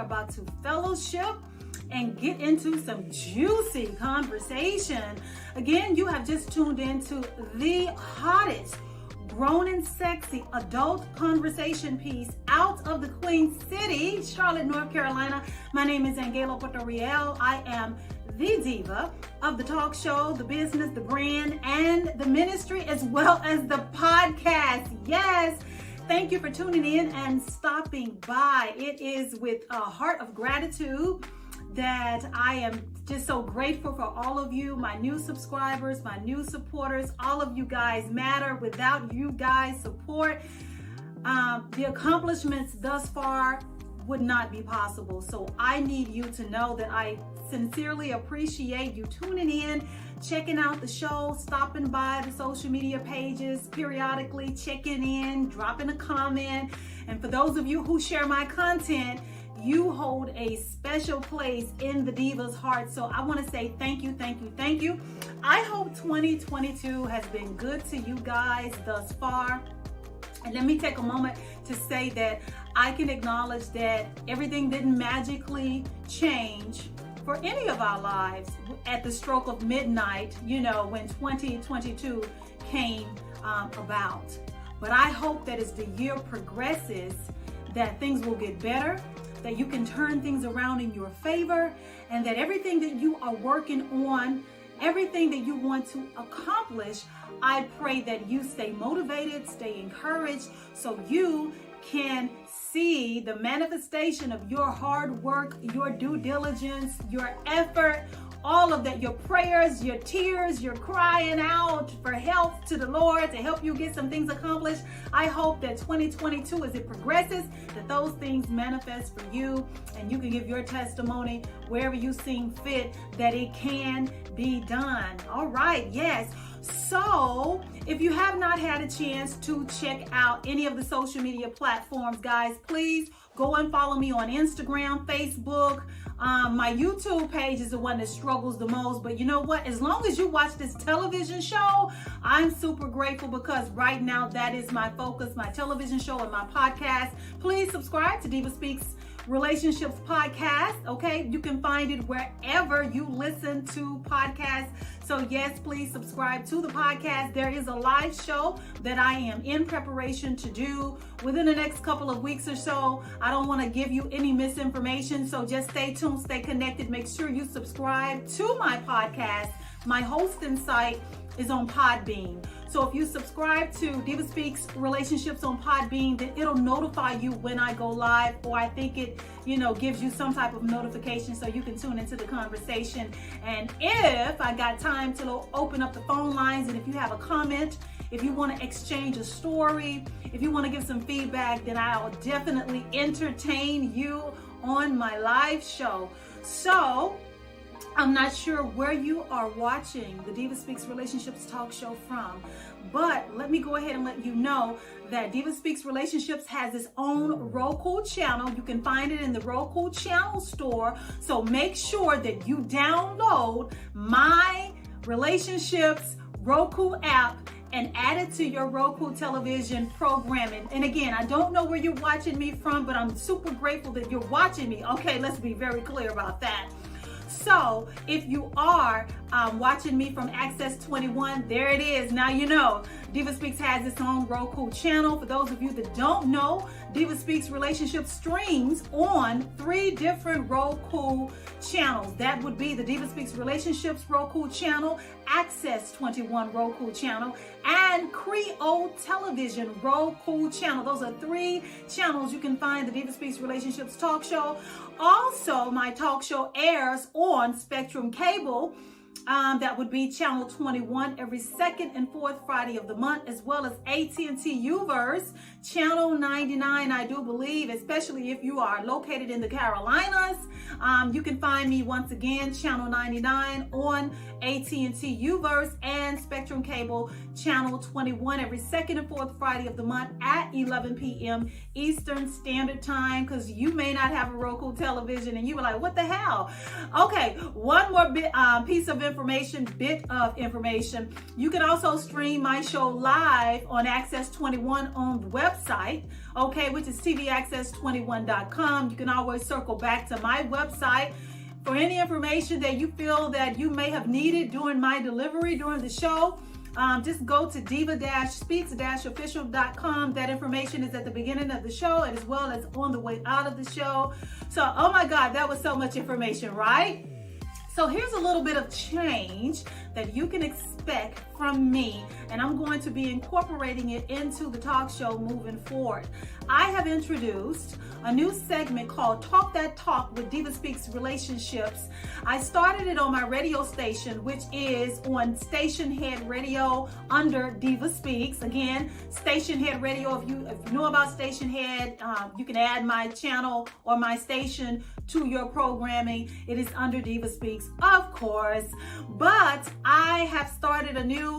about to fellowship and get into some juicy conversation. Again, you have just tuned into the hottest grown and sexy adult conversation piece out of the Queen City, Charlotte, North Carolina. My name is AnGala Portorreal. I am the diva of the talk show, the business, the brand, and the ministry, as well as the podcast. Yes. Thank you for tuning in and stopping by. It is with a heart of gratitude that I am just so grateful for all of you, my new subscribers, my new supporters. All of you guys matter. Without you guys' support, the accomplishments thus far would not be possible. So I need you to know that I sincerely appreciate you tuning in, checking out the show, stopping by the social media pages periodically, checking in, dropping a comment. And for those of you who share my content, you hold a special place in the diva's heart. So I want to say thank you, thank you, thank you. I hope 2022 has been good to you guys thus far. And let me take a moment to say that I can acknowledge that everything didn't magically change for any of our lives at the stroke of midnight, when 2022 came about. But I hope that as the year progresses, that things will get better, that you can turn things around in your favor, and that everything that you are working on, everything that you want to accomplish, I pray that you stay motivated, stay encouraged, so you can see the manifestation of your hard work, your due diligence, your effort, all of that, your prayers, your tears, your crying out for help to the Lord to help you get some things accomplished. I hope that 2022, as it progresses, that those things manifest for you and you can give your testimony wherever you seem fit that it can be done. All right, yes. So if you have not had a chance to check out any of the social media platforms, guys, please go and follow me on Instagram, Facebook. My YouTube page is the one that struggles the most, but you know what? As long as you watch this television show, I'm super grateful because right now that is my focus, my television show and my podcast. Please subscribe to DivaSpeaks Relationships podcast. Okay, you can find it wherever you listen to podcasts. So yes, please subscribe to the podcast. There is a live show that I am in preparation to do within the next couple of weeks or so. I don't want to give you any misinformation, so just stay tuned, stay connected. Make sure you subscribe to my podcast. My hosting site is on Podbean. So if you subscribe to DivaSpeaks Relationships on Podbean, then it'll notify you when I go live, or I think it, gives you some type of notification so you can tune into the conversation. And if I got time to open up the phone lines, and if you have a comment, if you want to exchange a story, if you want to give some feedback, then I'll definitely entertain you on my live show. So I'm not sure where you are watching the DivaSpeaks Relationships talk show from, but let me go ahead and let you know that DivaSpeaks Relationships has its own Roku channel. You can find it in the Roku channel store. So make sure that you download my Relationships Roku app and add it to your Roku television programming. And again, I don't know where you're watching me from, but I'm super grateful that you're watching me. Okay, let's be very clear about that. So if you are watching me from Access 21, there it is. Now you know DivaSpeaks has its own Roku channel. For those of you that don't know, DivaSpeaks Relationships streams on 3 different Roku channels. That would be the DivaSpeaks Relationships Roku channel, Access 21 Roku channel, and Creole Television Roku channel. Those are 3 channels you can find the DivaSpeaks Relationships talk show. Also, my talk show airs on Spectrum Cable. That would be channel 21 every second and fourth Friday of the month, as well as AT&T UVERSE channel 99, I do believe, especially if you are located in the Carolinas. You can find me once again, channel 99 on AT&T UVERSE and Spectrum Cable channel 21 every second and fourth Friday of the month at 11 p.m. Eastern Standard Time, because you may not have a Roku television and you were like, what the hell? Okay, one more bit of information. You can also stream my show live on Access 21 on the website. okay, which is tvaccess21.com. You can always circle back to my website for any information that you feel that you may have needed during my delivery, during the show. Just go to diva-speaks-official.com. That information is at the beginning of the show and as well as on the way out of the show. So, oh my God, that was so much information, right? So here's a little bit of change that you can expect from me, and I'm going to be incorporating it into the talk show moving forward. I have introduced a new segment called Talk That Talk with DivaSpeaks Relationships. I started it on my radio station, which is on Stationhead Radio under DivaSpeaks. Again, Stationhead Radio, if you know about Stationhead, you can add my channel or my station to your programming. It is under DivaSpeaks, of course. But I have started a new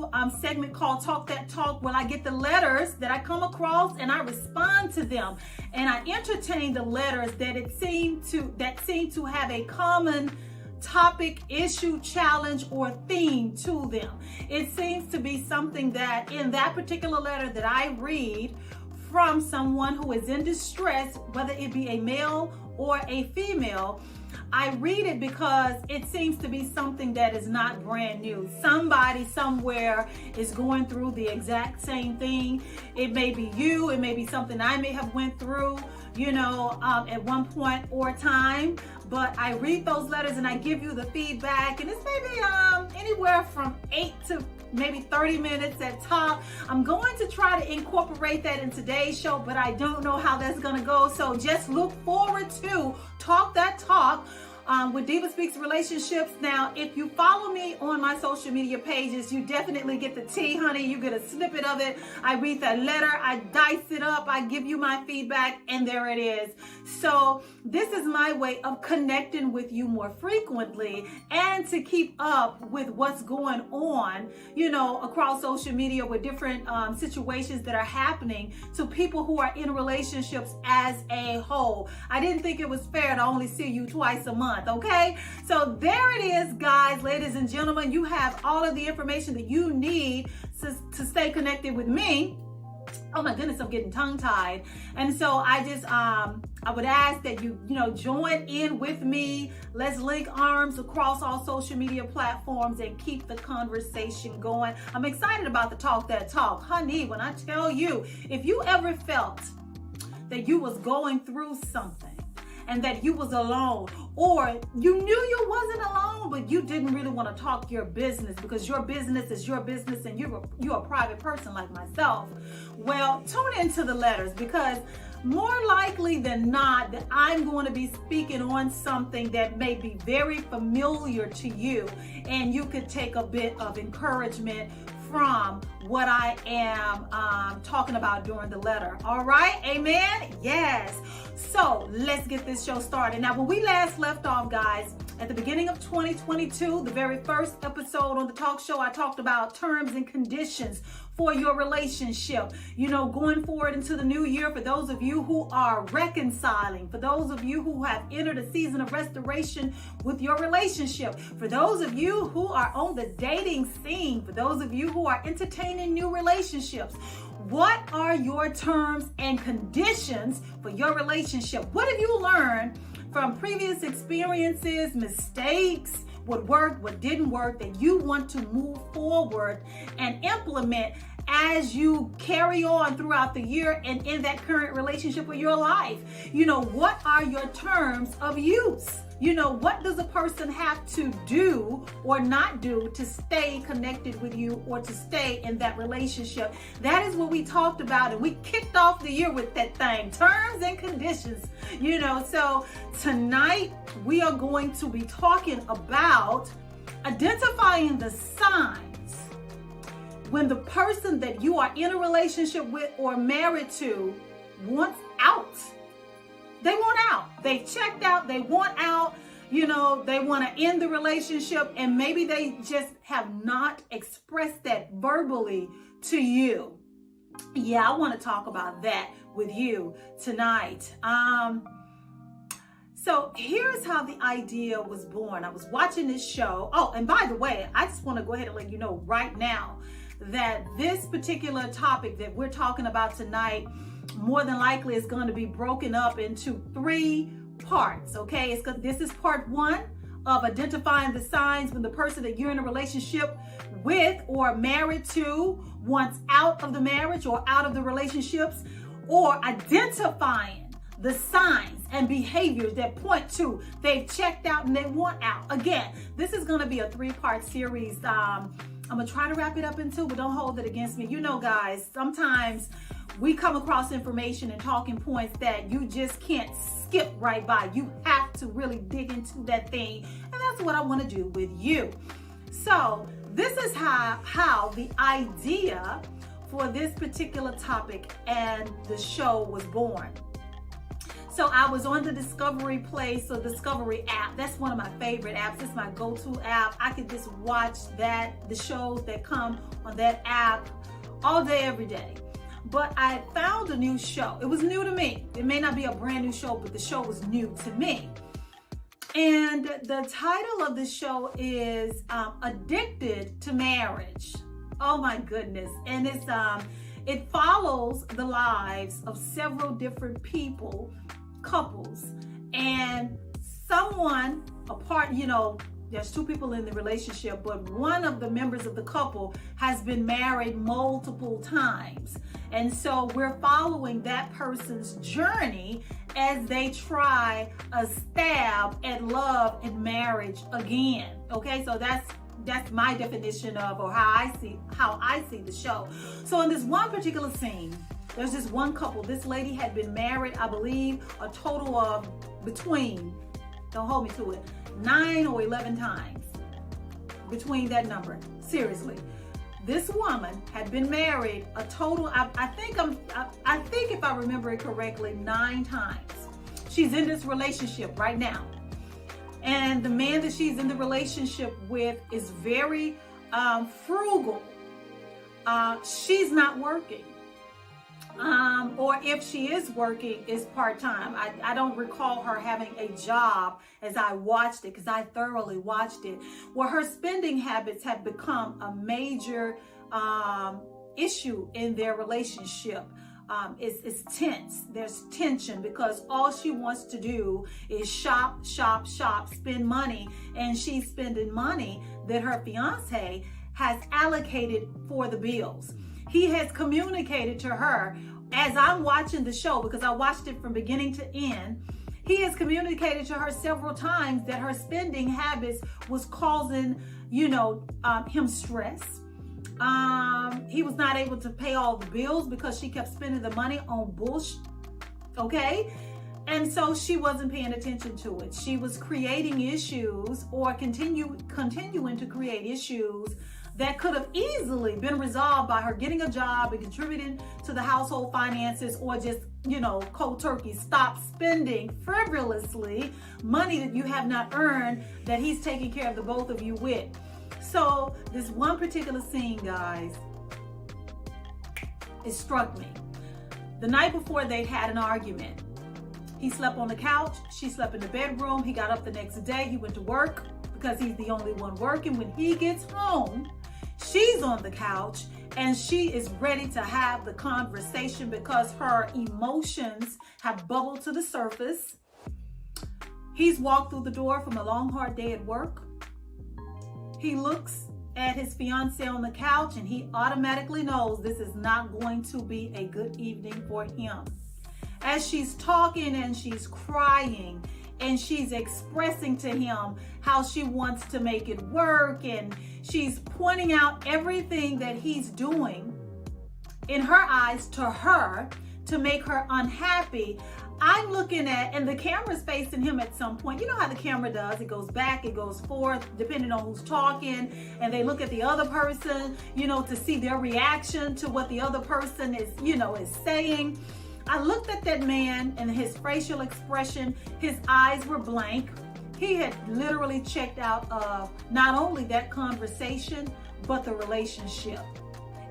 segment called Talk That Talk, where I get the letters that I come across and I respond to them, and I entertain the letters that seem to have a common topic, issue, challenge, or theme to them. It seems to be something that in that particular letter that I read from someone who is in distress, whether it be a male or a female, I read it because it seems to be something that is not brand new. Somebody somewhere is going through the exact same thing. It may be you, it may be something I may have went through, at one point or time. But I read those letters and I give you the feedback, and it's maybe anywhere from 8 to maybe 30 minutes at top. I'm going to try to incorporate that in today's show, but I don't know how that's going to go. So just look forward to Talk That Talk with DivaSpeaks Relationships. Now, if you follow me on my social media pages, you definitely get the tea, honey. You get a snippet of it. I read that letter, I dice it up, I give you my feedback, and there it is. So this is my way of connecting with you more frequently and to keep up with what's going on, across social media with different situations that are happening to people who are in relationships as a whole. I didn't think it was fair to only see you twice a month. Okay, so there it is, guys, ladies and gentlemen. You have all of the information that you need to stay connected with me. Oh my goodness, I'm getting tongue-tied. And so I just I would ask that you join in with me. Let's link arms across all social media platforms and keep the conversation going. I'm excited about the Talk That Talk, honey. When I tell you, if you ever felt that you was going through something and that you was alone, or you knew you wasn't alone, but you didn't really want to talk your business because your business is your business and you're a private person like myself, well, tune into the letters, because more likely than not that I'm going to be speaking on something that may be very familiar to you, and you could take a bit of encouragement from what I am talking about during the letter. All right, amen? Yes. So let's get this show started. Now, when we last left off, guys, at the beginning of 2022, the very first episode on the talk show, I talked about terms and conditions for your relationship. Going forward into the new year, for those of you who are reconciling, for those of you who have entered a season of restoration with your relationship, for those of you who are on the dating scene, for those of you who are entertaining new relationships, what are your terms and conditions for your relationship? What have you learned from previous experiences, mistakes, what worked, what didn't work, that you want to move forward and implement as you carry on throughout the year and in that current relationship of your life? What are your terms of use? What does a person have to do or not do to stay connected with you or to stay in that relationship? That is what we talked about, and we kicked off the year with that thing, terms and conditions. So tonight we are going to be talking about identifying the signs when the person that you are in a relationship with or married to wants out. They want out. They checked out. They want out. They want to end the relationship, and maybe they just have not expressed that verbally to you. Yeah, I want to talk about that with you tonight. So here's how the idea was born. I was watching this show. Oh, and by the way, I just want to go ahead and let you know right now that this particular topic that we're talking about tonight more than likely is going to be broken up into 3 parts, okay? This is part 1 of identifying the signs when the person that you're in a relationship with or married to wants out of the marriage or out of the relationships, or identifying the signs and behaviors that point to they've checked out and they want out. Again, this is going to be a 3-part series. I'm going to try to wrap it up in 2, but don't hold it against me. You know, guys, sometimes we come across information and talking points that you just can't skip right by. You have to really dig into that thing, and that's what I want to do with you. So this is how the idea for this particular topic and the show was born. So I was on the Discovery Place or Discovery app. That's one of my favorite apps. It's my go-to app. I could just watch the shows that come on that app all day, every day. But I found a new show. It was new to me. It may not be a brand new show, but the show was new to me. And the title of the show is Addicted to Marriage. Oh my goodness. And it follows the lives of several different people, couples, and someone apart, you know, there's 2 people in the relationship, but one of the members of the couple has been married multiple times. And so we're following that person's journey as they try a stab at love and marriage again. Okay, so that's my definition of, or how I see the show. So in this one particular scene, there's this one couple. This lady had been married, I believe, a total of between, don't hold me to it, 9 or 11 times, between that number. Seriously, this woman had been married a total, I think if I remember it correctly, 9 times. She's in this relationship right now, and the man that she's in the relationship with is very frugal. She's not working. Or if she is working, is part-time. I don't recall her having a job as I watched it, because I thoroughly watched it, where her spending habits have become a major issue in their relationship. It's tense. There's tension because all she wants to do is shop, spend money, and she's spending money that her fiance has allocated for the bills. He has communicated to her, as I'm watching the show, because I watched it from beginning to end, he has communicated to her several times that her spending habits was causing, him stress. He was not able to pay all the bills because she kept spending the money on bullshit, okay? And so she wasn't paying attention to it. She was creating issues, or continuing to create issues that could have easily been resolved by her getting a job and contributing to the household finances, or just, cold turkey, stop spending frivolously money that you have not earned, that he's taking care of the both of you with. So this one particular scene, guys, it struck me. The night before, they had an argument. He slept on the couch, she slept in the bedroom. He got up the next day, he went to work because he's the only one working. When he gets home, she's on the couch and she is ready to have the conversation because her emotions have bubbled to the surface. He's walked through the door from a long, hard day at work. He looks at his fiance on the couch and he automatically knows this is not going to be a good evening for him. As she's talking and she's crying and she's expressing to him how she wants to make it work, and she's pointing out everything that he's doing in her eyes to her to make her unhappy. I'm looking at, and the camera's facing him at some point. You know how the camera does. It goes back, it goes forth, depending on who's talking, and they look at the other person, to see their reaction to what the other person is saying. I looked at that man and his facial expression, his eyes were blank. He had literally checked out of not only that conversation, but the relationship.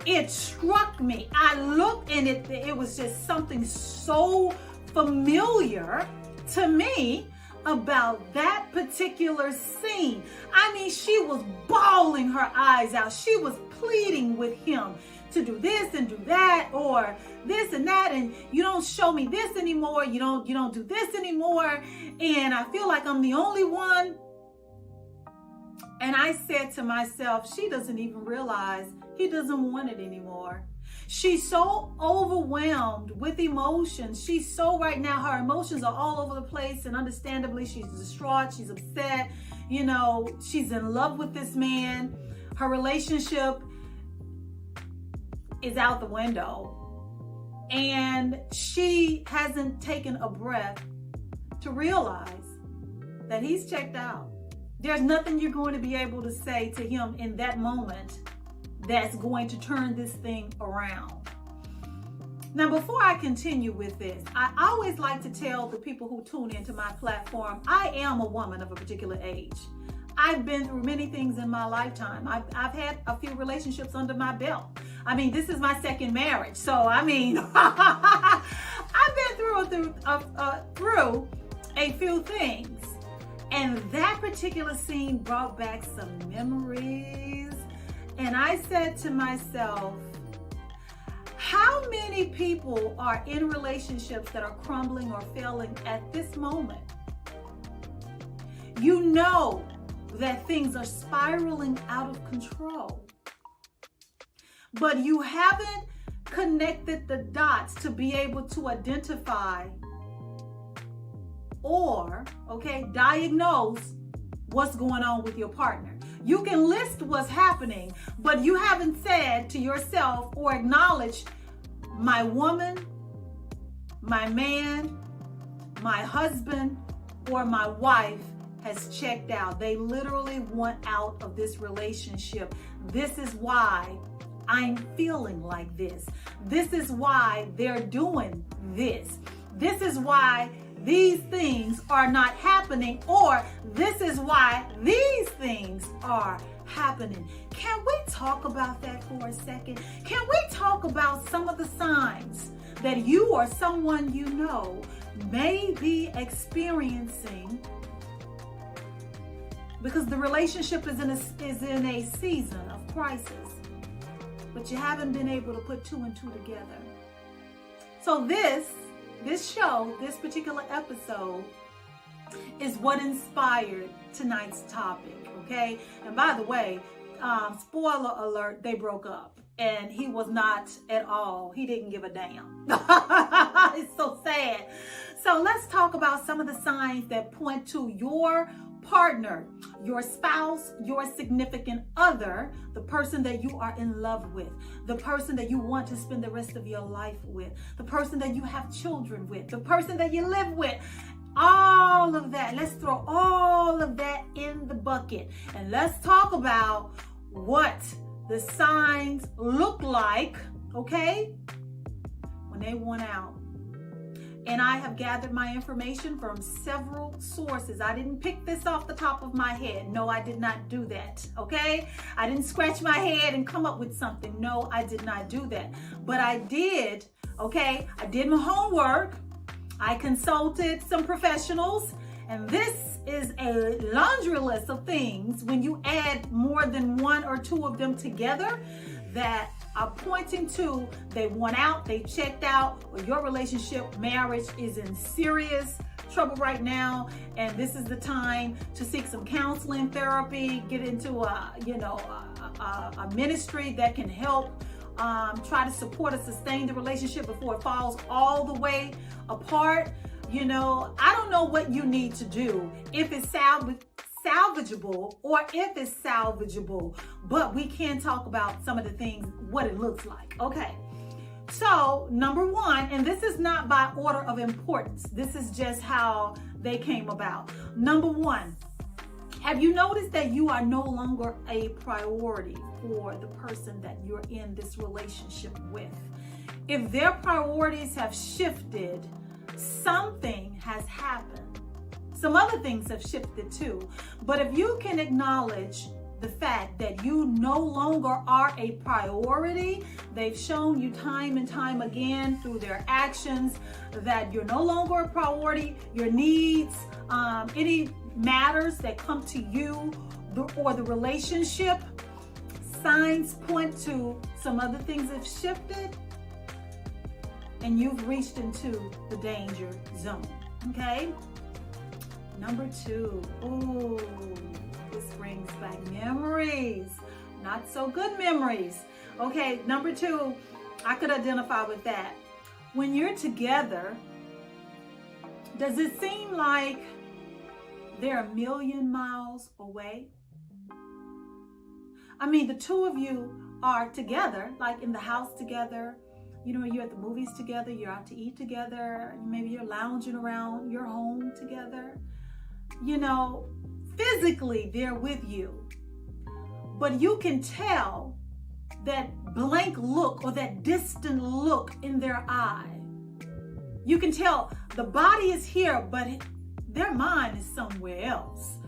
It struck me. I looked and it was just something so familiar to me about that particular scene. I mean, she was bawling her eyes out. She was pleading with him to do this and do that, or this and that, and you don't show me this anymore, you don't do this anymore, and I feel like I'm the only one. And I said to myself, she doesn't even realize he doesn't want it anymore. She's so overwhelmed with emotions. She's so, right now, her emotions are all over the place, and understandably, she's distraught, she's upset, you know, she's in love with this man. Her relationship is out the window, and she hasn't taken a breath to realize that he's checked out. There's nothing you're going to be able to say to him in that moment that's going to turn this thing around. Now, before I continue with this, I always like to tell the people who tune into my platform, I am a woman of a particular age. I've been through many things in my lifetime. I've had a few relationships under my belt. I mean, this is my second marriage. So, I mean, I've been through a few things. And that particular scene brought back some memories. And I said to myself, how many people are in relationships that are crumbling or failing at this moment? You know that things are spiraling out of control, but you haven't connected the dots to be able to identify or, diagnose what's going on with your partner. You can list what's happening, but you haven't said to yourself or acknowledged, my woman, my man, my husband, or my wife has checked out. They literally want out of this relationship. This is why I'm feeling like this. This is why they're doing this. This is why these things are not happening, or this is why these things are happening. Can we talk about that for a second? Can we talk about some of the signs that you or someone you know may be experiencing because the relationship is in a season of crisis, but you haven't been able to put two and two together? So this show, this particular episode, is what inspired tonight's topic, okay? And by the way, spoiler alert, they broke up. And he was not at all, he didn't give a damn. It's so sad. So let's talk about some of the signs that point to your partner, your spouse, your significant other, the person that you are in love with, the person that you want to spend the rest of your life with, the person that you have children with, the person that you live with. All of that. Let's throw all of that in the bucket. And let's talk about what the signs look like, okay, when they want out. And I have gathered my information from several sources. I didn't pick this off the top of my head. No, I did not do that, okay? I didn't scratch my head and come up with something. No, I did not do that. But I did, okay? I did my homework. I consulted some professionals. And this is a laundry list of things when you add more than one or two of them together that are pointing to they want out, they checked out, or your relationship, marriage is in serious trouble right now, and this is the time to seek some counseling, therapy, get into a ministry that can help try to support and sustain the relationship before it falls all the way apart. You know, I don't know what you need to do, if it's salvageable or if it's salvageable, but we can talk about some of the things, what it looks like. Okay, so number one, and this is not by order of importance, this is just how they came about. Number one, have you noticed that you are no longer a priority for the person that you're in this relationship with? If their priorities have shifted, something has happened. Some other things have shifted too. But if you can acknowledge the fact that you no longer are a priority, they've shown you time and time again through their actions that you're no longer a priority, your needs, any matters that come to you or the relationship, signs point to some other things have shifted and you've reached into the danger zone, okay? Number 2, ooh, this brings back memories, not so good memories. Okay, number 2, I could identify with that. When you're together, does it seem like they're a million miles away? I mean, the two of you are together, like in the house together. You know, you're at the movies together, you're out to eat together, maybe you're lounging around your home together. You know, physically they're with you, but you can tell that blank look or that distant look in their eye. You can tell the body is here, but their mind is somewhere else.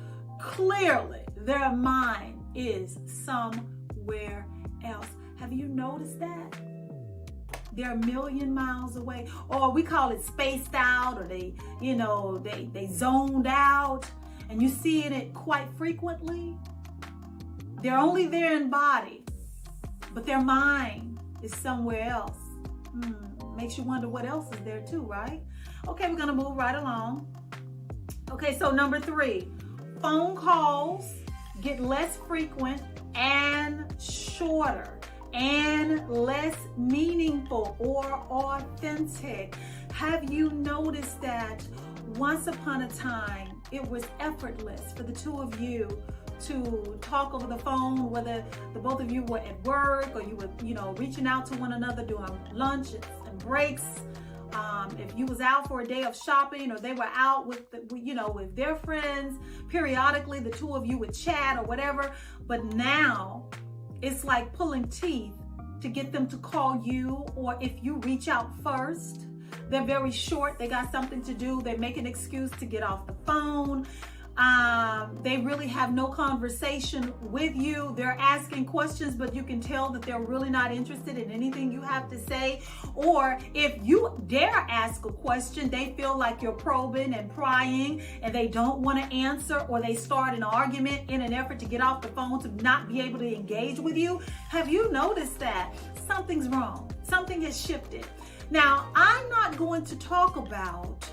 Clearly, their mind is somewhere else. Have you noticed that? They're a million miles away, or we call it spaced out, or they zoned out, and you see it quite frequently. They're only there in body, but their mind is somewhere else. Makes you wonder what else is there too, right? Okay, we're gonna move right along. Okay, so number 3, phone calls get less frequent and shorter and less meaningful or authentic. Have you noticed that once upon a time it was effortless for the two of you to talk over the phone, whether the both of you were at work or you were, reaching out to one another during lunch and breaks. If you was out for a day of shopping or they were out with their friends, periodically the two of you would chat or whatever. But now it's like pulling teeth to get them to call you, or if you reach out first, they're very short. They got something to do. They make an excuse to get off the phone. They really have no conversation with you. They're asking questions, but you can tell that they're really not interested in anything you have to say. Or if you dare ask a question, they feel like you're probing and prying and they don't want to answer, or they start an argument in an effort to get off the phone to not be able to engage with you. Have you noticed that? Something's wrong. Something has shifted. Now, I'm not going to talk about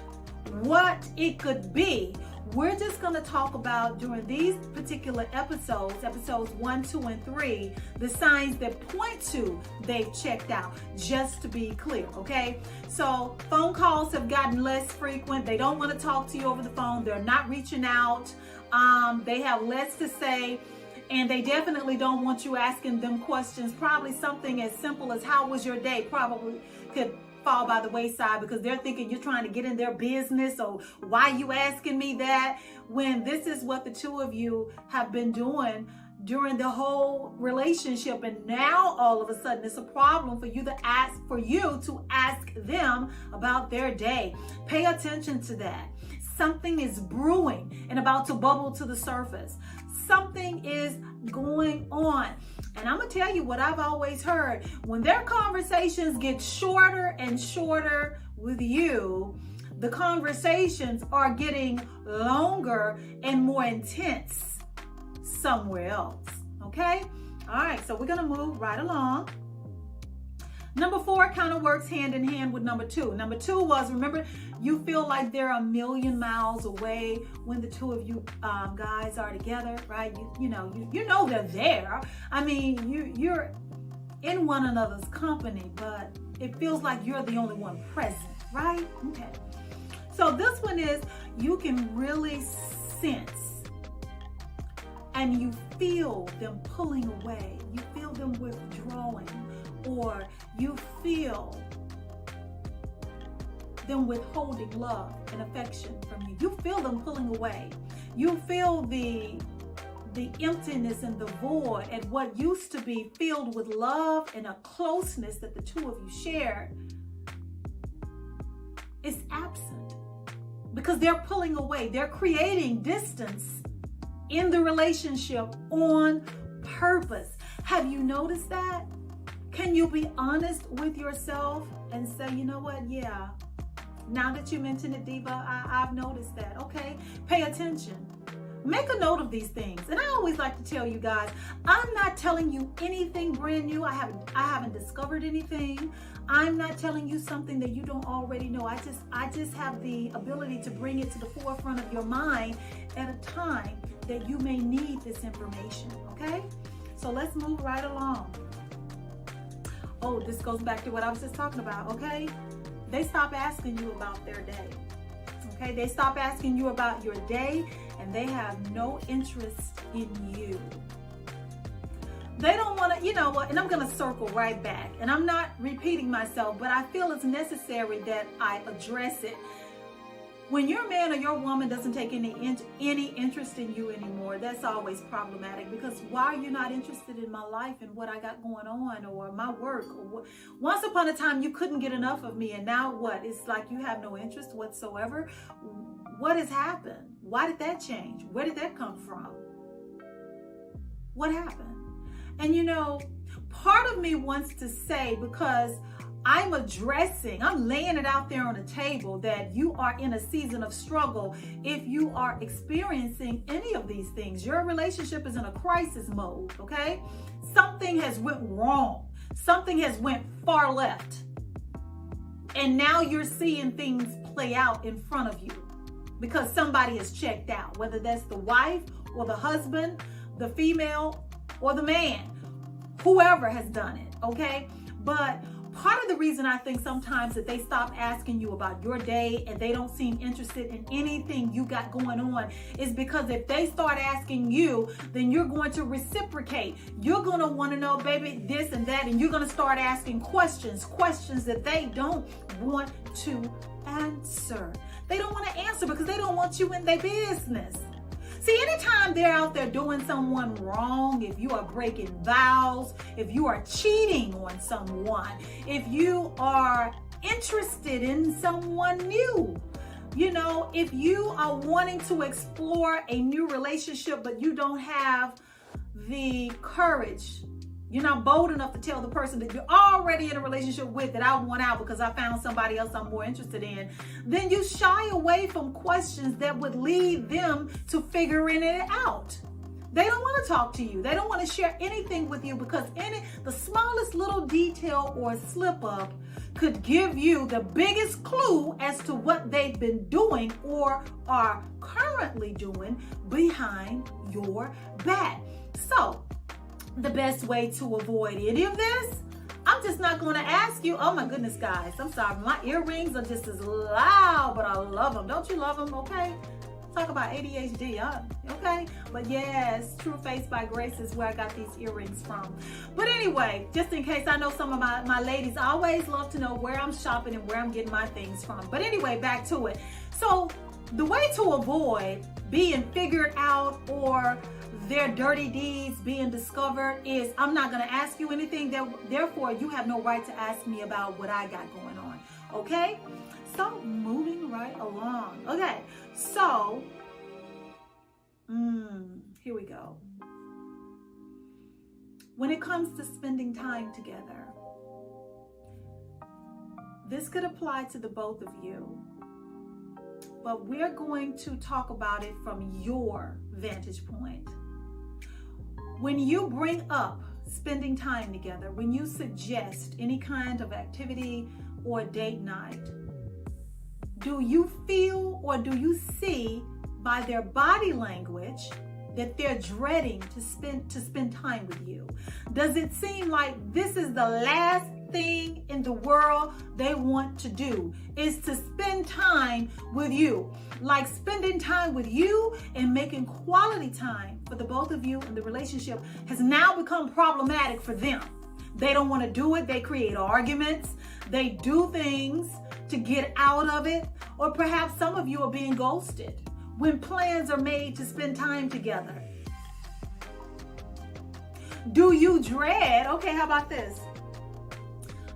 what it could be. We're just going to talk about, during these particular episodes 1, 2, and 3, the signs that point to they've checked out, just to be clear, okay? So phone calls have gotten less frequent. They don't want to talk to you over the phone. They're not reaching out. They have less to say. And they definitely don't want you asking them questions. Probably something as simple as, how was your day? Probably could fall by the wayside, because they're thinking you're trying to get in their business, or why you asking me that, when this is what the two of you have been doing during the whole relationship. And now all of a sudden it's a problem for you to ask them about their day. Pay attention to that. Something is brewing and about to bubble to the surface. Something is going on. And I'm going to tell you what I've always heard. When their conversations get shorter and shorter with you, the conversations are getting longer and more intense somewhere else. Okay? All right, so we're going to move right along. Number 4 kind of works hand in hand with number 2. Number 2 was, remember, you feel like they're a million miles away when the two of you guys are together, right? You know they're there. I mean, you're in one another's company, but it feels like you're the only one present, right? Okay. So this one is, you can really sense and you feel them pulling away. You feel them withdrawing, or you feel them withholding love and affection from you. You feel them pulling away. You feel the emptiness and the void at what used to be filled with love and a closeness that the two of you shared is absent, because they're pulling away. They're creating distance in the relationship on purpose. Have you noticed that? Can you be honest with yourself and say, you know what? Yeah, now that you mentioned it, Diva, I've noticed that. Okay, pay attention. make a note of these things. And I always like to tell you guys, I'm not telling you anything brand new. I haven't discovered anything. I'm not telling you something that you don't already know. I just have the ability to bring it to the forefront of your mind at a time that you may need this information, okay? So let's move right along. Oh, this goes back to what I was just talking about, okay? They stop asking you about their day, okay? They stop asking you about your day, and they have no interest in you. They don't want to, you know what, and I'm going to circle right back. And I'm not repeating myself, but I feel it's necessary that I address it. When your man or your woman doesn't take any interest in you anymore, that's always problematic, because why are you not interested in my life and what I got going on, or my work? Or once upon a time, you couldn't get enough of me, and now what? It's like you have no interest whatsoever. What has happened? Why did that change? Where did that come from? What happened? And you know, part of me wants to say, because I'm laying it out there on the table, that you are in a season of struggle. If you are experiencing any of these things, your relationship is in a crisis mode, okay? Something has went wrong. Something has went far left. And now you're seeing things play out in front of you because somebody has checked out, whether that's the wife or the husband, the female or the man, whoever has done it, okay? But part of the reason I think sometimes that they stop asking you about your day and they don't seem interested in anything you got going on is because if they start asking you, then you're going to reciprocate. You're going to want to know, baby, this and that, and you're going to start asking questions that they don't want to answer. They don't want to answer because they don't want you in their business. See, anytime they're out there doing someone wrong, if you are breaking vows, if you are cheating on someone, if you are interested in someone new, you know, if you are wanting to explore a new relationship, but you don't have the courage, you're not bold enough to tell the person that you're already in a relationship with that I want out because I found somebody else I'm more interested in, then you shy away from questions that would lead them to figuring it out. They don't want to talk to you. They don't want to share anything with you because the smallest little detail or slip up could give you the biggest clue as to what they've been doing or are currently doing behind your back. So, the best way to avoid any of this, I'm just not going to ask you. Oh my goodness, guys, I'm sorry, my earrings are just as loud, but I love them. Don't you love them? Okay, talk about ADHD, huh? Okay, but yes, True Face by Grace is where I got these earrings from. But anyway, just in case, I know some of my ladies always love to know where I'm shopping and where I'm getting my things from. But anyway, back to it. So the way to avoid being figured out or their dirty deeds being discovered is, I'm not going to ask you anything. Therefore, you have no right to ask me about what I got going on. Okay? So, moving right along. Okay, so, here we go. When it comes to spending time together, this could apply to the both of you. But we're going to talk about it from your vantage point. When you bring up spending time together, when you suggest any kind of activity or date night, do you feel or do you see by their body language that they're dreading to spend time with you? Does it seem like this is the last thing in the world they want to do is to spend time with you? Like spending time with you and making quality time for the both of you in the relationship has now become problematic for them. They don't want to do it. They create arguments. They do things to get out of it. Or perhaps some of you are being ghosted when plans are made to spend time together. Do you dread, okay, how about this?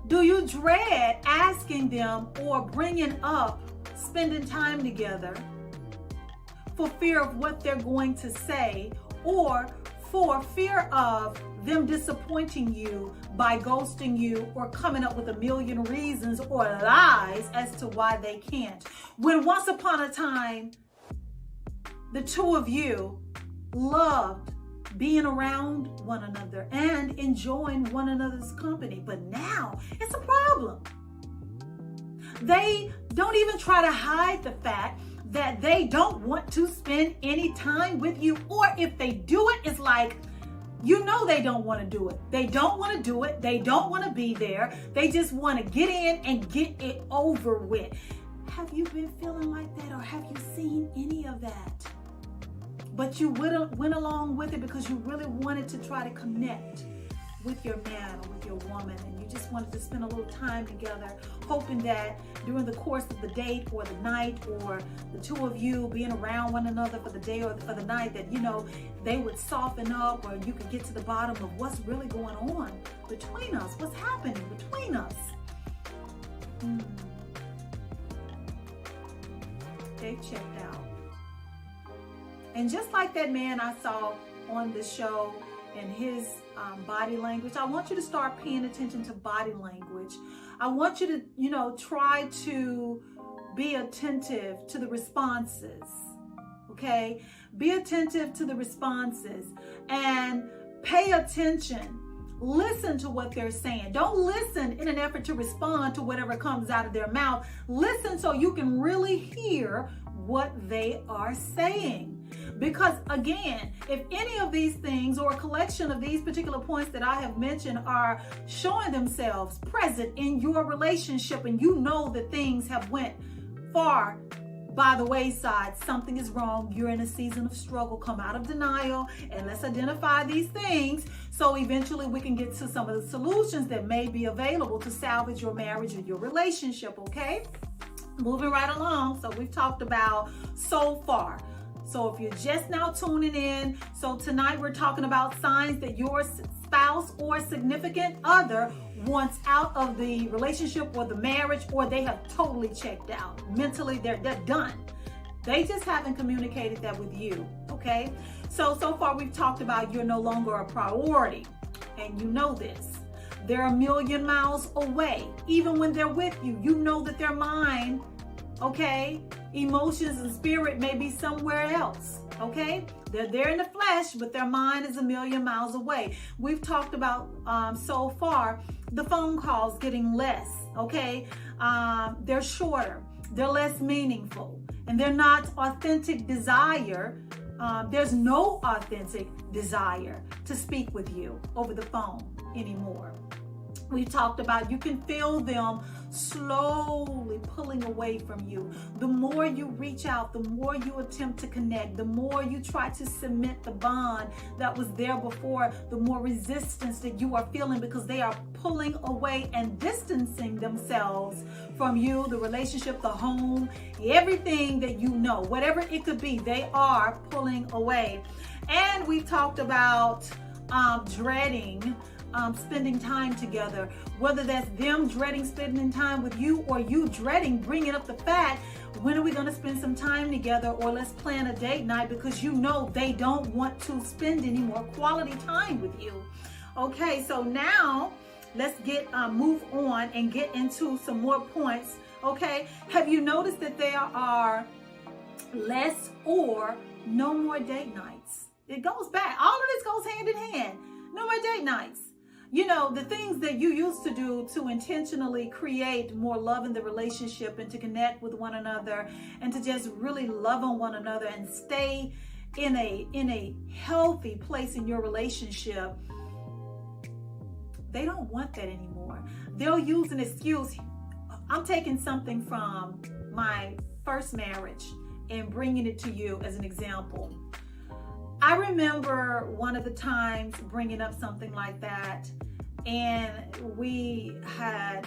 Do you dread asking them or bringing up spending time together for fear of what they're going to say, or for fear of them disappointing you by ghosting you or coming up with a million reasons or lies as to why they can't? When once upon a time, the two of you loved being around one another and enjoying one another's company. But now it's a problem. They don't even try to hide the fact that they don't want to spend any time with you. Or if they do it, it's like, you know, they don't want to do it. They don't want to do it. They don't want to be there. They just want to get in and get it over with. Have you been feeling like that, or have you seen any of that? But you went along with it because you really wanted to try to connect with your man or with your woman, and you just wanted to spend a little time together, hoping that during the course of the date or the night, or the two of you being around one another for the day or for the night, that, you know, they would soften up, or you could get to the bottom of what's really going on between us, what's happening between us. They've checked out. And just like that man I saw on the show and his body language, I want you to start paying attention to body language. I want you to, you know, try to be attentive to the responses, okay? Be attentive to the responses and pay attention. Listen to what they're saying. Don't listen in an effort to respond to whatever comes out of their mouth. Listen so you can really hear what they are saying. Because again, if any of these things or a collection of these particular points that I have mentioned are showing themselves present in your relationship, and you know that things have went far by the wayside, something is wrong, you're in a season of struggle, come out of denial, and let's identify these things so eventually we can get to some of the solutions that may be available to salvage your marriage or your relationship, okay? Moving right along. So we've talked about so far. So if you're just now tuning in, so tonight we're talking about signs that your spouse or significant other wants out of the relationship or the marriage, or they have totally checked out. Mentally, they're done. They just haven't communicated that with you, okay? So far we've talked about you're no longer a priority, and you know this. They're a million miles away. Even when they're with you, you know that their mind, okay, emotions and spirit may be somewhere else, okay? They're there in the flesh, but their mind is a million miles away. We've talked about so far the phone calls getting less, okay? They're shorter, they're less meaningful, and they're not authentic desire. There's no authentic desire to speak with you over the phone anymore. We talked about you can feel them slowly pulling away from you. The more you reach out, the more you attempt to connect, the more you try to cement the bond that was there before, the more resistance that you are feeling because they are pulling away and distancing themselves from you, the relationship, the home, everything that you know, whatever it could be, they are pulling away. And we talked about dreading spending time together, whether that's them dreading spending time with you or you dreading bringing up the fact, when are we going to spend some time together, or let's plan a date night, because you know they don't want to spend any more quality time with you. Okay, so now let's move on and get into some more points. Okay, have you noticed that there are less or no more date nights? It goes back. All of this goes hand in hand. No more date nights. You know, the things that you used to do to intentionally create more love in the relationship and to connect with one another and to just really love on one another and stay in a healthy place in your relationship, they don't want that anymore. They'll use an excuse. I'm taking something from my first marriage and bringing it to you as an example. I remember one of the times bringing up something like that, and we had,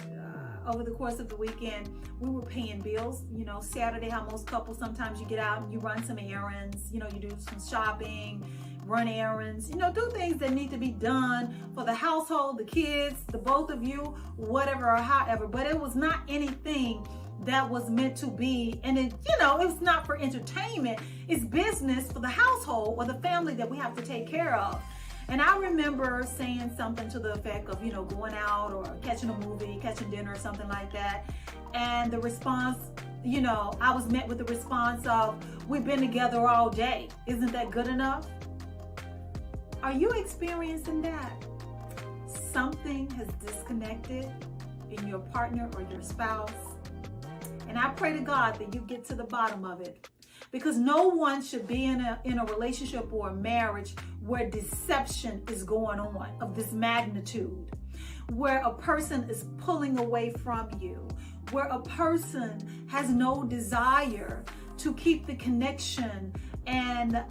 over the course of the weekend, we were paying bills. You know, Saturday, how most couples, sometimes you get out and you run some errands, you know, you do some shopping, run errands, you know, do things that need to be done for the household, the kids, the both of you, whatever or however. But it was not anything that was meant to be, and it, you know, it's not for entertainment. It's business for the household or the family that we have to take care of. And I remember saying something to the effect of, you know, going out or catching a movie, catching dinner or something like that. And the response I was met with the response of, we've been together all day. Isn't that good enough? Are you experiencing that? Something has disconnected in your partner or your spouse. And I pray to God that you get to the bottom of it. Because no one should be in a relationship or a marriage where deception is going on of this magnitude, where a person is pulling away from you, where a person has no desire to keep the connection and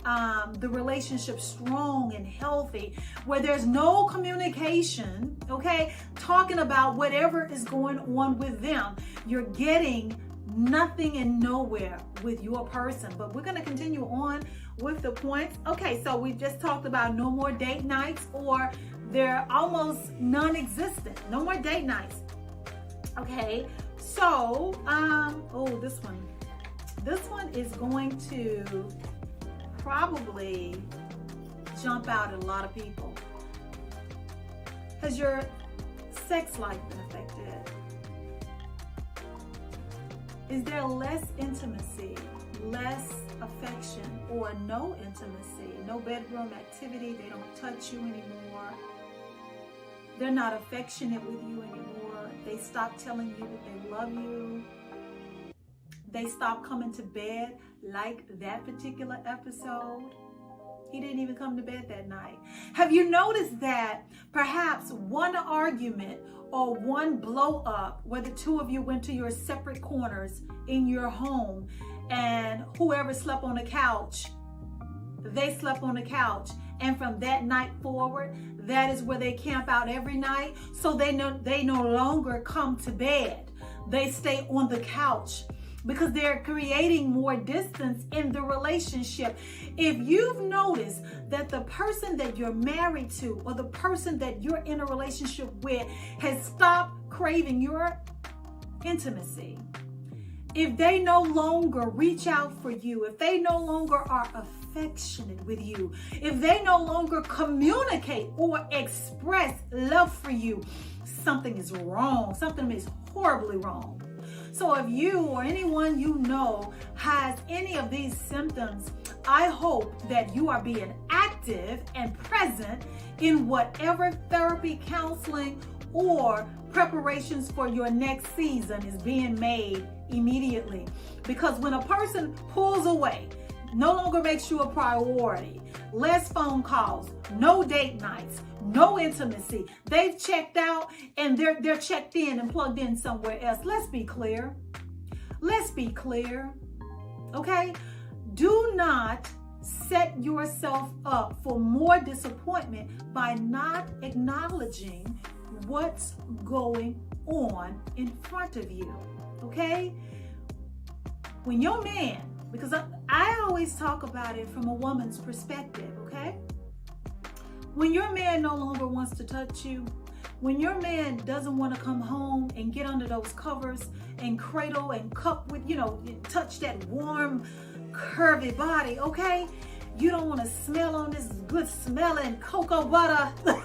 the relationship strong and healthy, where there's no communication, okay, talking about whatever is going on with them. You're getting nothing and nowhere with your person. But we're going to continue on with the points. Okay, so we just talked about no more date nights, or they're almost non-existent. No more date nights. Okay, so this one is going to probably jump out at a lot of people. Has your sex life been affected? Is there less intimacy, less affection, or no intimacy, no bedroom activity? They don't touch you anymore. They're not affectionate with you anymore. They stop telling you that they love you. They stop coming to bed like that particular episode. He didn't even come to bed that night. Have you noticed that perhaps one argument or one blow up where the two of you went to your separate corners in your home, and whoever slept on the couch, they slept on the couch, and from that night forward, that is where they camp out every night? So they no longer come to bed. They stay on the couch, because they're creating more distance in the relationship. If you've noticed that the person that you're married to, or the person that you're in a relationship with, has stopped craving your intimacy, if they no longer reach out for you, if they no longer are affectionate with you, if they no longer communicate or express love for you, something is wrong. Something is horribly wrong. So if you or anyone you know has any of these symptoms, I hope that you are being active and present in whatever therapy, counseling, or preparations for your next season is being made immediately. Because when a person pulls away, no longer makes you a priority, less phone calls, no date nights, no intimacy, they've checked out and they're checked in and plugged in somewhere else. Let's be clear. Let's be clear. Okay? Do not set yourself up for more disappointment by not acknowledging what's going on in front of you. Okay? When your man, because I always talk about it from a woman's perspective, okay? When your man no longer wants to touch you, when your man doesn't want to come home and get under those covers and cradle and cup with, touch that warm, curvy body, okay? You don't want to smell on this good smelling cocoa butter. What?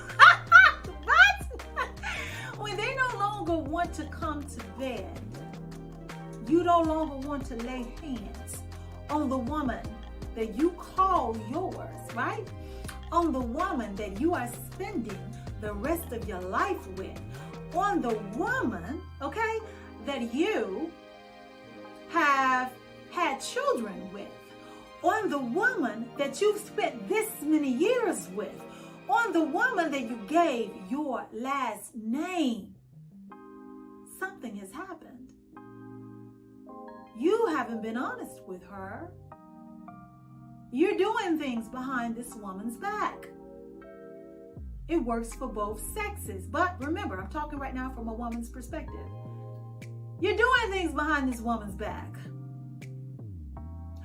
When they no longer want to come to bed, you no longer want to lay hands on the woman that you call yours, right? On the woman that you are spending the rest of your life with, on the woman, okay, that you have had children with, on the woman that you've spent this many years with, on the woman that you gave your last name. Something has happened. You haven't been honest with her. You're doing things behind this woman's back. It works for both sexes. But remember, I'm talking right now from a woman's perspective. You're doing things behind this woman's back.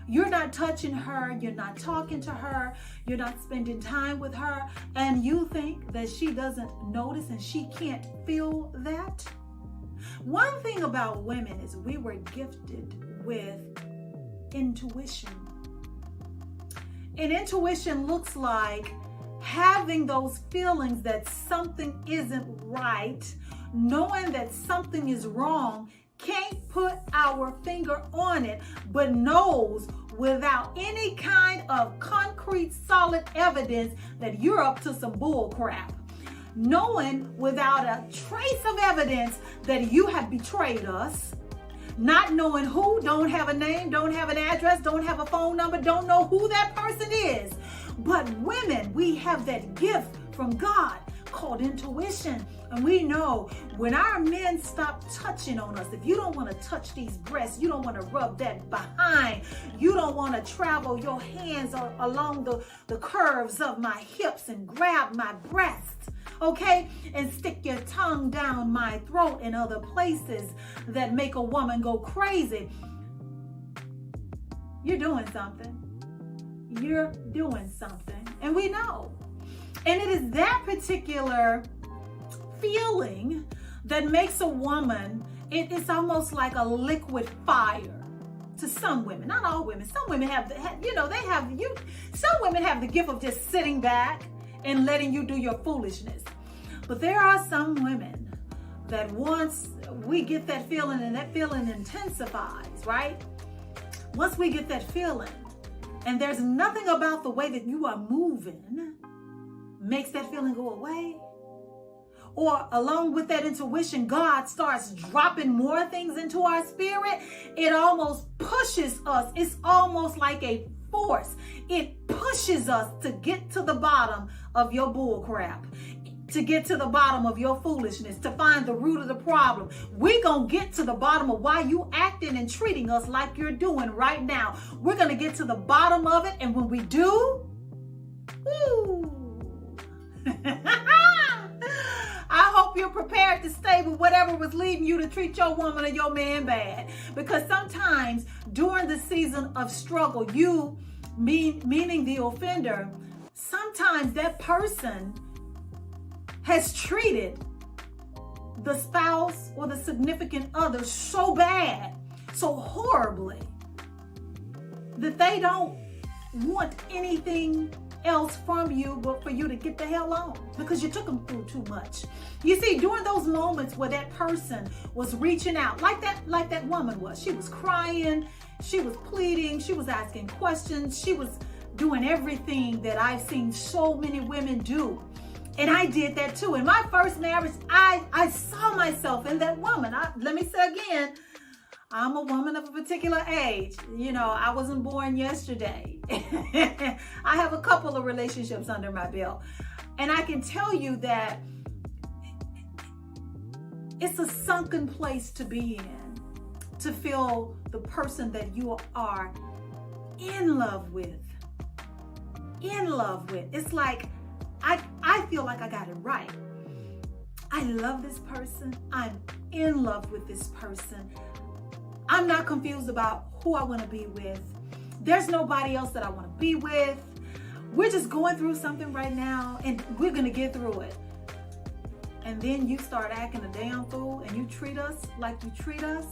You're not touching her. You're not talking to her. You're not spending time with her. And you think that she doesn't notice and she can't feel that? One thing about women is we were gifted with intuition. And intuition looks like having those feelings that something isn't right, knowing that something is wrong, can't put our finger on it, but knows without any kind of concrete, solid evidence that you're up to some bull crap. Knowing without a trace of evidence that you have betrayed us. Not knowing who, don't have a name, don't have an address, don't have a phone number, don't know who that person is. But women, we have that gift from God called intuition. And we know when our men stop touching on us, if you don't want to touch these breasts, you don't want to rub that behind, you don't want to travel your hands along the curves of my hips and grab my breasts, okay, and stick your tongue down my throat and other places that make a woman go crazy, you're doing something. You're doing something. And we know. And it is that particular feeling that makes a woman, it's almost like a liquid fire to some women. Not all women. Some women have some women have the gift of just sitting back and letting you do your foolishness. But there are some women that once we get that feeling and that feeling intensifies, right? Once we get that feeling, and there's nothing about the way that you are moving makes that feeling go away. Or along with that intuition, God starts dropping more things into our spirit. It almost pushes us. It's almost like a force. It pushes us to get to the bottom of your bull crap, to get to the bottom of your foolishness, to find the root of the problem. We're going to get to the bottom of why you acting and treating us like you're doing right now. We're going to get to the bottom of it. And when we do, woo, I hope you're prepared to stay with whatever was leading you to treat your woman or your man bad. Because sometimes during the season of struggle, you, meaning the offender, sometimes that person has treated the spouse or the significant other so bad, so horribly, that they don't want anything else from you but for you to get the hell on, because you took them through too much. You see, during those moments where that person was reaching out, like that woman was, she was crying, she was pleading, she was asking questions, she was doing everything that I've seen so many women do. And I did that too. In my first marriage, I saw myself in that woman. Let me say again, I'm a woman of a particular age. You know, I wasn't born yesterday. I have a couple of relationships under my belt. And I can tell you that it's a sunken place to be in, to feel the person that you are in love with. In love with. It's like, I feel like I got it right. I love this person. I'm in love with this person. I'm not confused about who I want to be with. There's nobody else that I want to be with. We're just going through something right now and we're going to get through it. And then you start acting a damn fool and you treat us like you treat us.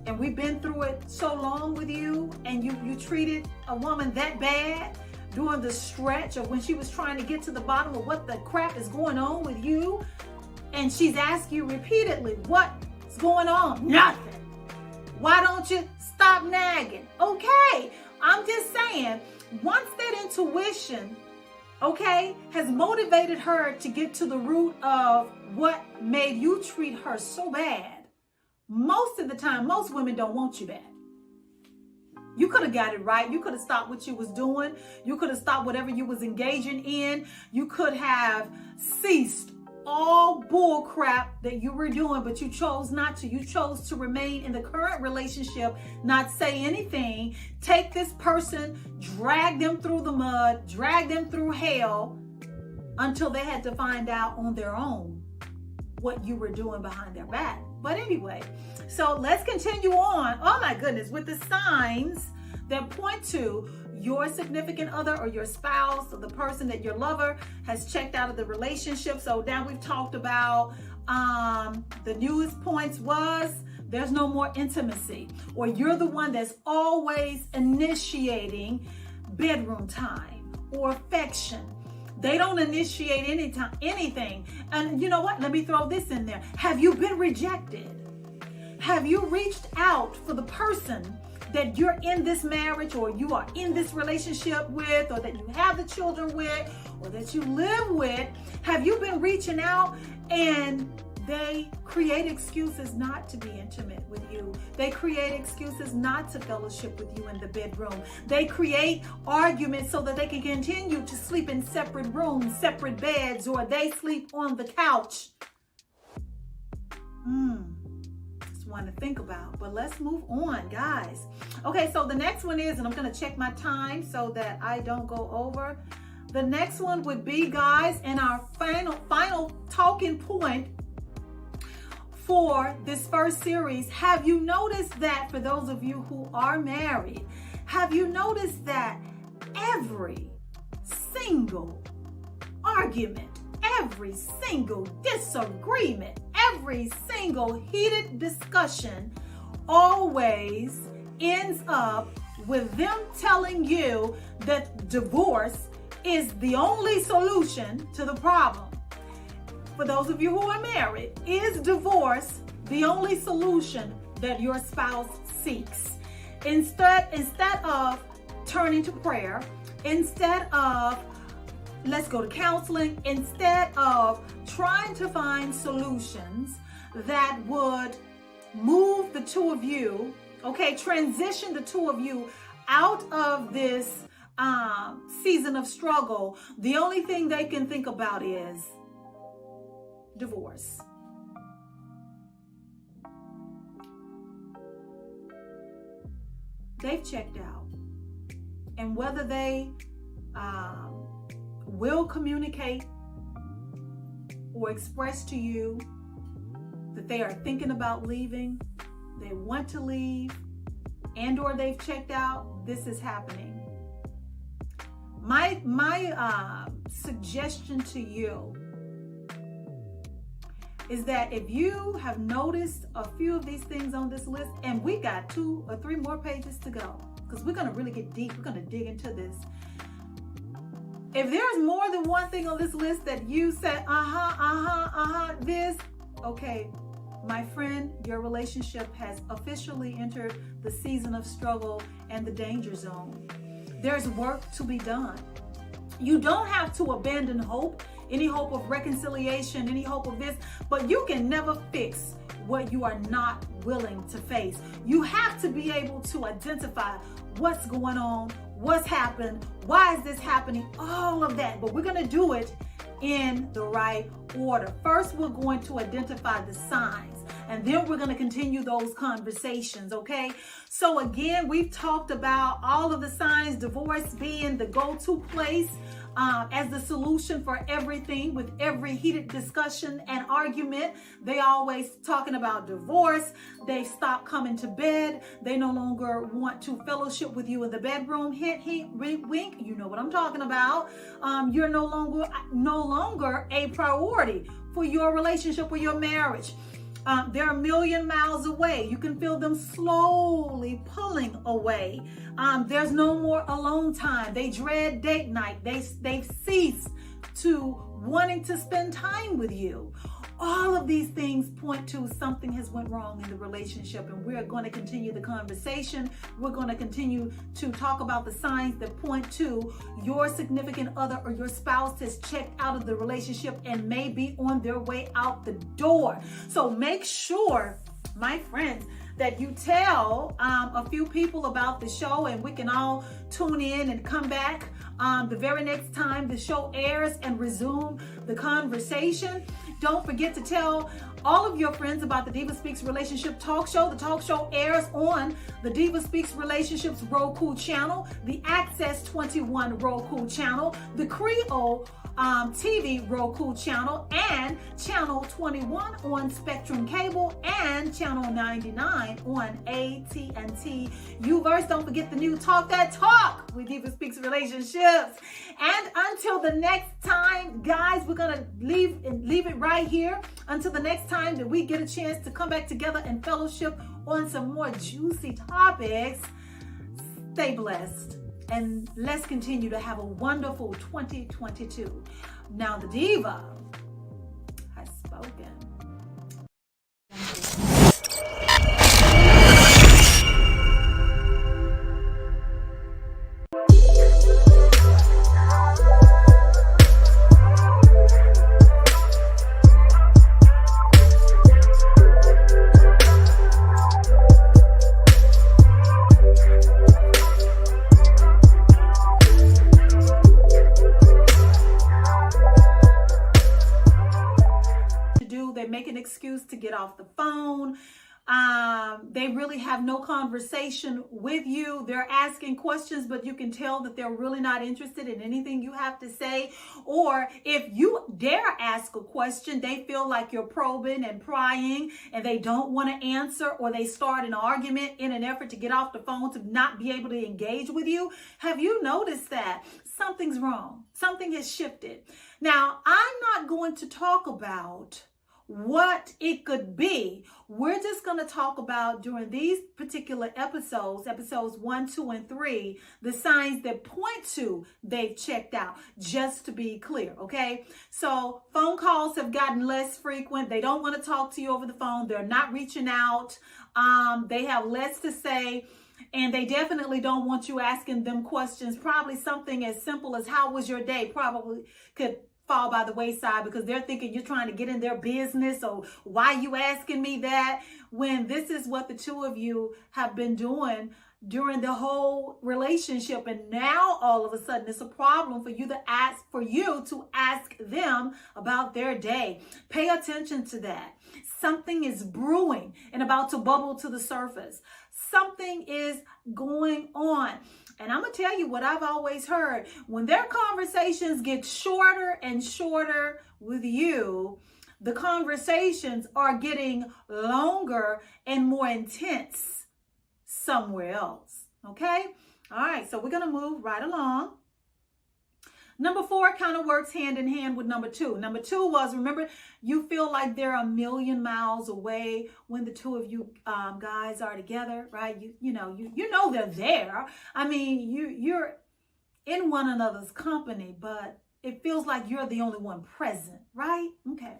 And we've been through it so long with you, and you treated a woman that bad during the stretch of when she was trying to get to the bottom of what the crap is going on with you. And she's asked you repeatedly, what's going on? Nothing. Why don't you stop nagging? Okay, I'm just saying, once that intuition, okay, has motivated her to get to the root of what made you treat her so bad, most of the time, most women don't want you back. You could have got it right. You could have stopped what you was doing. You could have stopped whatever you was engaging in. You could have ceased all bull crap that you were doing, but you chose not to. You chose to remain in the current relationship, not say anything, take this person, drag them through the mud, drag them through hell until they had to find out on their own what you were doing behind their back. But anyway, so let's continue on, oh my goodness, with the signs that point to your significant other or your spouse or the person that your lover has checked out of the relationship. So now we've talked about the newest points was there's no more intimacy, or you're the one that's always initiating bedroom time or affection. They don't initiate anything. And you know what? Let me throw this in there. Have you been rejected? Have you reached out for the person that you're in this marriage or you are in this relationship with, or that you have the children with, or that you live with? Have you been reaching out and they create excuses not to be intimate with you? They create excuses not to fellowship with you in the bedroom. They create arguments so that they can continue to sleep in separate rooms, separate beds, or they sleep on the couch. Just one to think about, but let's move on, guys. Okay, so the next one is, and I'm going to check my time so that I don't go over. The next one would be, guys, and our final talking point for this first series. Have you noticed that, for those of you who are married, have you noticed that every single argument, every single disagreement, every single heated discussion always ends up with them telling you that divorce is the only solution to the problem? For those of you who are married, is divorce the only solution that your spouse seeks? Instead of turning to prayer, instead of let's go to counseling, instead of trying to find solutions that would move the two of you, transition the two of you out of this season of struggle, the only thing they can think about is divorce. They've checked out. And whether they will communicate or express to you that they are thinking about leaving, they want to leave, and or they've checked out, this is happening. My suggestion to you is that if you have noticed a few of these things on this list, and we got 2 or 3 more pages to go, because we're going to really get deep, we're going to dig into this. If there's more than one thing on this list that you said, this, okay, my friend, your relationship has officially entered the season of struggle and the danger zone. There's work to be done. You don't have to abandon hope, any hope of reconciliation, any hope of this, but you can never fix what you are not willing to face. You have to be able to identify what's going on, what's happened, why is this happening, all of that. But we're going to do it in the right order. First, we're going to identify the signs, and then we're going to continue those conversations, okay? So again, we've talked about all of the signs, divorce being the go-to place as the solution for everything. With every heated discussion and argument, they always talking about divorce. They've stopped coming to bed. They no longer want to fellowship with you in the bedroom. Hint, hint, wink, wink. You know what I'm talking about. You're no longer a priority for your relationship or your marriage. They're a million miles away. You can feel them slowly pulling away. There's no more alone time. They dread date night. They've ceased to wanting to spend time with you. All of these things point to something has went wrong in the relationship, and we're going to continue the conversation. We're going to continue to talk about the signs that point to your significant other or your spouse has checked out of the relationship and may be on their way out the door. So make sure, my friends, that you tell a few people about the show, and we can all tune in and come back the very next time the show airs and resume the conversation. Don't forget to tell all of your friends about the DivaSpeaks Relationship Talk Show. The talk show airs on the DivaSpeaks Relationships Roku channel, the Access 21 Roku channel, the Creole TV Roku channel, and channel 21 on Spectrum Cable, and channel 99 on AT&T UVERSE. Don't forget the new Talk That Talk with DivaSpeaks Relationships. And until the next time, guys, we're gonna leave it right here. Until the next time that we get a chance to come back together and fellowship on some more juicy topics, stay blessed. And let's continue to have a wonderful 2022. Now the diva has spoken. excuse to get off the phone. They really have no conversation with you. They're asking questions, but you can tell that they're really not interested in anything you have to say. Or if you dare ask a question, they feel like you're probing and prying and they don't want to answer, or they start an argument in an effort to get off the phone to not be able to engage with you. Have you noticed that? Something's wrong. Something has shifted. Now, I'm not going to talk about what it could be. We're just going to talk about, during these particular episodes 1, 2, and 3, the signs that point to they've checked out, just to be clear. Okay. So phone calls have gotten less frequent. They don't want to talk to you over the phone. They're not reaching out. They have less to say. And they definitely don't want you asking them questions. Probably something as simple as how was your day probably could fall by the wayside, because they're thinking you're trying to get in their business, or why you asking me that, when this is what the two of you have been doing during the whole relationship. And now all of a sudden it's a problem for you to ask them about their day. Pay attention to that. Something is brewing and about to bubble to the surface. Something is going on. And I'm going to tell you what I've always heard. When their conversations get shorter and shorter with you, the conversations are getting longer and more intense somewhere else. Okay? All right. So we're going to move right along. Number 4 kind of works hand in hand with number 2. Number 2 was, remember, you feel like they're a million miles away when the two of you guys are together, right? You know they're there. I mean, you're in one another's company, but it feels like you're the only one present, right? Okay.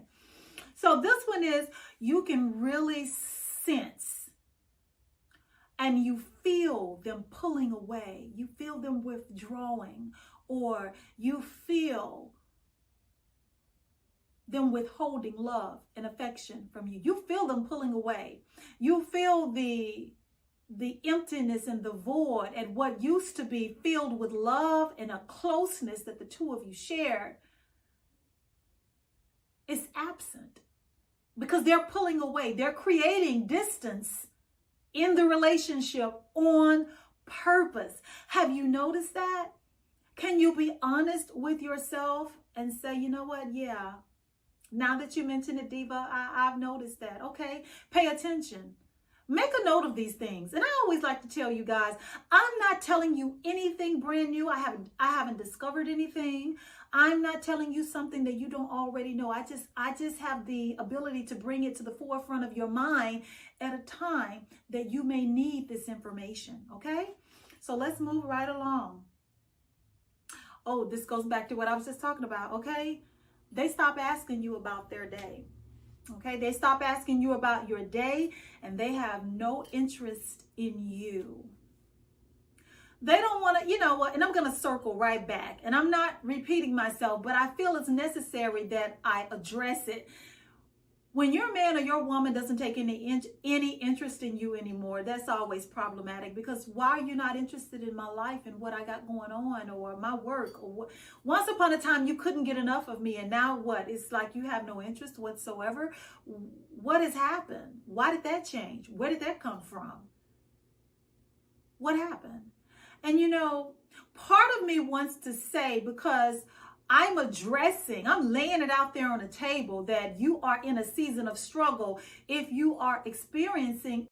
So this one is, you can really sense and you feel them pulling away. You feel them withdrawing, or you feel them withholding love and affection from you. You feel them pulling away. You feel the emptiness and the void, and what used to be filled with love and a closeness that the two of you shared is absent, because they're pulling away. They're creating distance in the relationship on purpose. Have you noticed that? Can you be honest with yourself and say, you know what? Yeah. Now that you mentioned it, Diva, I've noticed that. Okay. Pay attention. Make a note of these things. And I always like to tell you guys, I'm not telling you anything brand new. I haven't discovered anything. I'm not telling you something that you don't already know. I just have the ability to bring it to the forefront of your mind at a time that you may need this information. Okay. So let's move right along. Oh, this goes back to what I was just talking about, okay? They stop asking you about their day, okay? They stop asking you about your day, and they have no interest in you. They don't want to, you know what, and I'm going to circle right back, and I'm not repeating myself, but I feel it's necessary that I address it. When your man or your woman doesn't take any interest in you anymore, that's always problematic, because why are you not interested in my life and what I got going on, or my work, or what? Once upon a time you couldn't get enough of me, and now what? It's like you have no interest whatsoever. What has happened? Why did that change? Where did that come from? What happened? And you know, part of me wants to say, because I'm laying it out there on the table, that you are in a season of struggle if you are experiencing